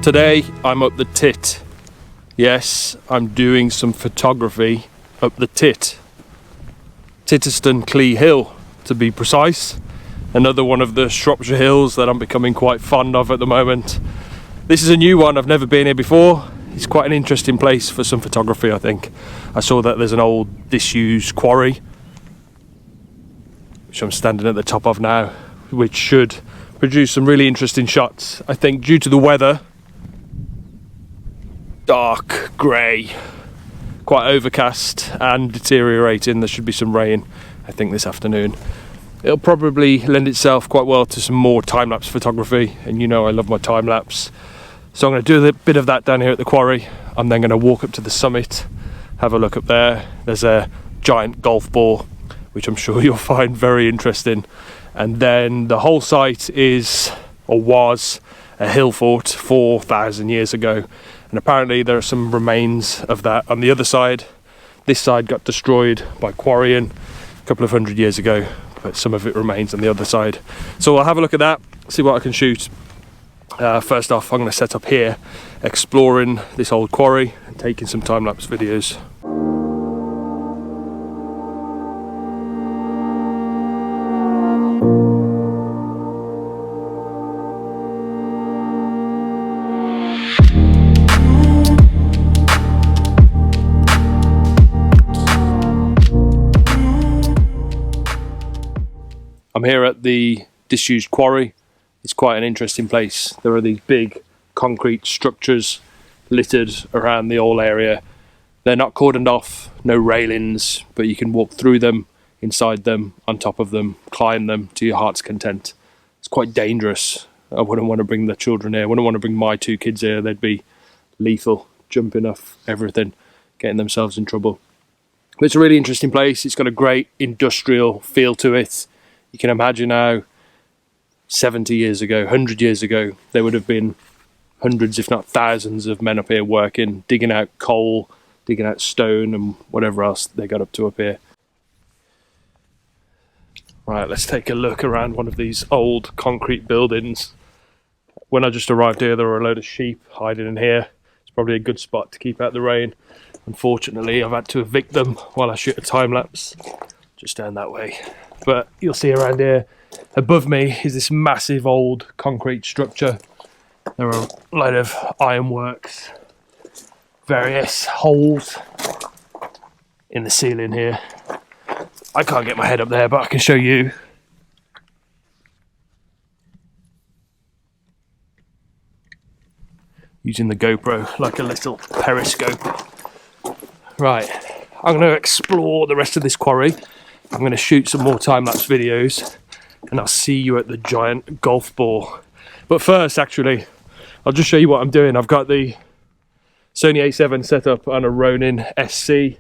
Today I'm up the tit. Yes, I'm doing some photography up the tit. Titterstone Clee Hill, to be precise. Another one of the Shropshire Hills that I'm becoming quite fond of at the moment. This is a new one, I've never been here before. It's quite an interesting place for some photography, I think. I saw that there's an old disused quarry, which I'm standing at the top of now, which should produce some really interesting shots. I think due to the weather, dark, grey, quite overcast and deteriorating. There should be some rain, I think, this afternoon. It'll probably lend itself quite well to some more time-lapse photography, and you know I love my time-lapse. So I'm going to do a bit of that down here at the quarry. I'm then going to walk up to the summit, have a look up there. There's a giant golf ball, which I'm sure you'll find very interesting. And then the whole site is, or was, a hill fort 4,000 years ago. And apparently there are some remains of that on the other side. This side got destroyed by quarrying a couple of 100 years ago, but some of it remains on the other side. So I'll have a look at that, see what I can shoot. First off, I'm going to set up here, exploring this old quarry and taking some time-lapse videos. I'm here at the disused quarry. It's quite an interesting place. There are these big concrete structures littered around the whole area. They're not cordoned off, no railings, but you can walk through them, inside them, on top of them, climb them to your heart's content. It's quite dangerous. I wouldn't want to bring the children here. I wouldn't want to bring my two kids here. They'd be lethal, jumping off everything, getting themselves in trouble. But it's a really interesting place. It's got a great industrial feel to it. You can imagine how 70 years ago, 100 years ago, there would have been hundreds, if not thousands, of men up here working, digging out coal, digging out stone and whatever else they got up to up here. Right, let's take a look around one of these old concrete buildings. When I just arrived here, there were a load of sheep hiding in here. It's probably a good spot to keep out the rain. Unfortunately, I've had to evict them while I shoot a time-lapse, just down that way. But you'll see around here, above me is this massive old concrete structure. There are a load of ironworks, various holes in the ceiling here. I can't get my head up there, but I can show you. Using the GoPro like a little periscope. Right, I'm going to explore the rest of this quarry. I'm going to shoot some more time-lapse videos, and I'll see you at the giant golf ball. But first, actually, I'll just show you what I'm doing. I've got the Sony A7 set up on a Ronin SC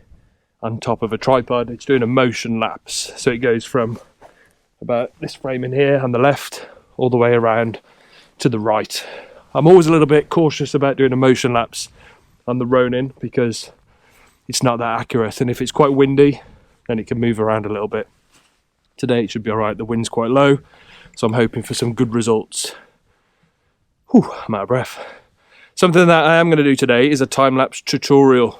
on top of a tripod. It's doing a motion lapse, so it goes from about this frame in here on the left all the way around to the right. I'm always a little bit cautious about doing a motion lapse on the Ronin because it's not that accurate, and if it's quite windy, then it can move around a little bit. Today it should be alright, the wind's quite low, so I'm hoping for some good results. Whew, I'm out of breath. Something that I am going to do today is a time-lapse tutorial.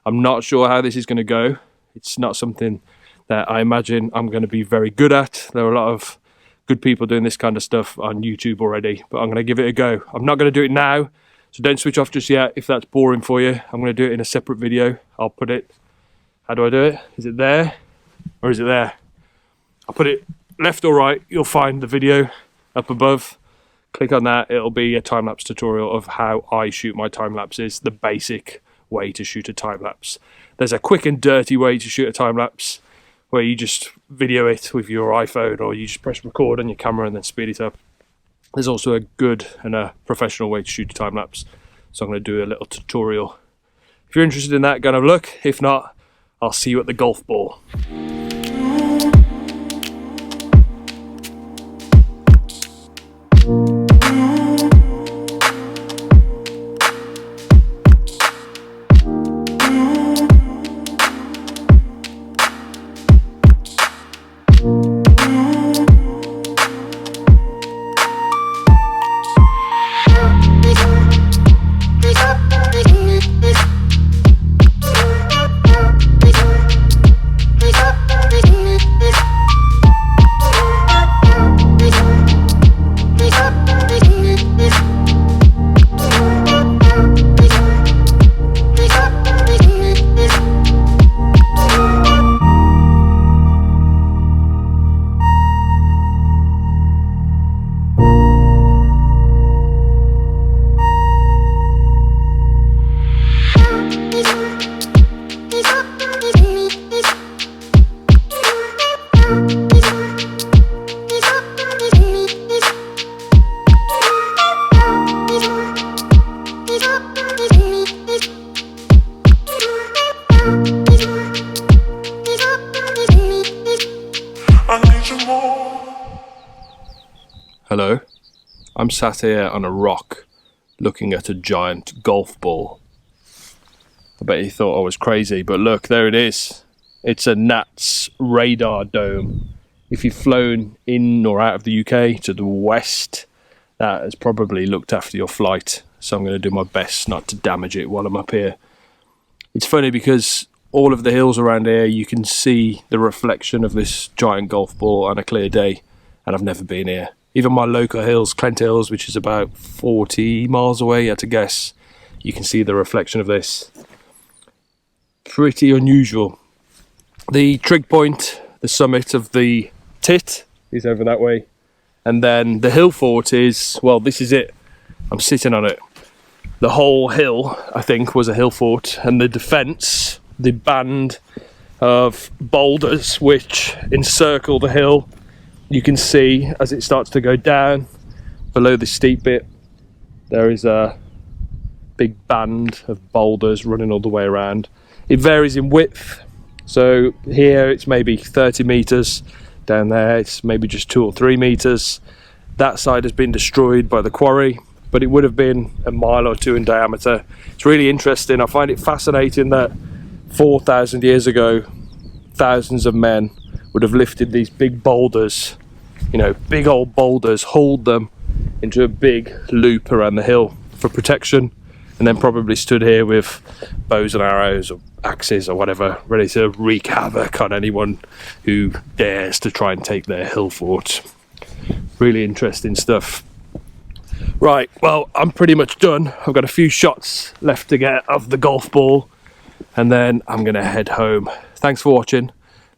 I'm not sure how this is going to go. It's not something that I imagine I'm going to be very good at. There are a lot of good people doing this kind of stuff on YouTube already, but I'm going to give it a go. I'm not going to do it now, so don't switch off just yet if that's boring for you. I'm going to do it in a separate video. I'll put it... How do I do it? Is it there? Or is it there? I'll put it left or right. You'll find the video up above. Click on that. It'll be a time-lapse tutorial of how I shoot my time-lapses, the basic way to shoot a time-lapse. There's a quick and dirty way to shoot a time-lapse where you just video it with your iPhone, or you just press record on your camera and then speed it up. There's also a good and a professional way to shoot a time-lapse. So I'm going to do a little tutorial. If you're interested in that, go and have a look. If not, I'll see you at the golf ball. Hello. I'm sat here on a rock looking at a giant golf ball. I bet you thought I was crazy, but look, there it is. It's a Gnats radar dome. If you've flown in or out of the UK to the west, that has probably looked after your flight. So I'm going to do my best not to damage it while I'm up here. It's funny because all of the hills around here, you can see the reflection of this giant golf ball on a clear day, and I've never been here. Even my local hills, Clent Hills, which is about 40 miles away, you had to guess, you can see the reflection of this. Pretty unusual. The trig point, the summit of the Tit, is over that way. And then the hill fort is, well, this is it. I'm sitting on it. The whole hill, I think, was a hill fort. And the defence, the band of boulders which encircle the hill, you can see as it starts to go down below the steep bit, there is a big band of boulders running all the way around. It varies in width, so here it's maybe 30 metres, down there it's maybe just 2 or 3 metres. That side has been destroyed by the quarry, but it would have been a mile or 2 in diameter. It's really interesting. I find it fascinating that 4,000 years ago, thousands of men would have lifted these big boulders, you know, big old boulders, hauled them into a big loop around the hill for protection, and then probably stood here with bows and arrows or axes or whatever, ready to wreak havoc on anyone who dares to try and take their hill fort. Really interesting stuff. Right, well, I'm pretty much done. I've got a few shots left to get of the golf ball, and then I'm going to head home. Thanks for watching.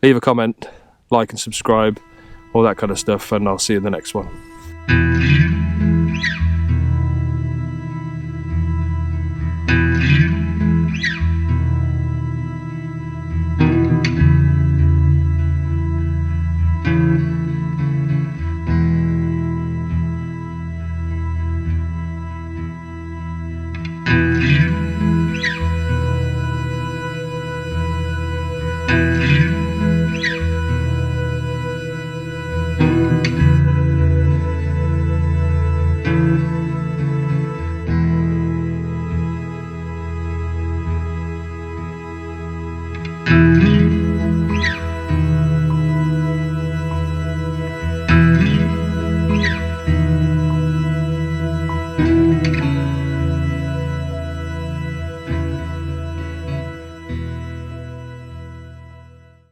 Leave a comment, like and subscribe, all that kind of stuff, and I'll see you in the next one.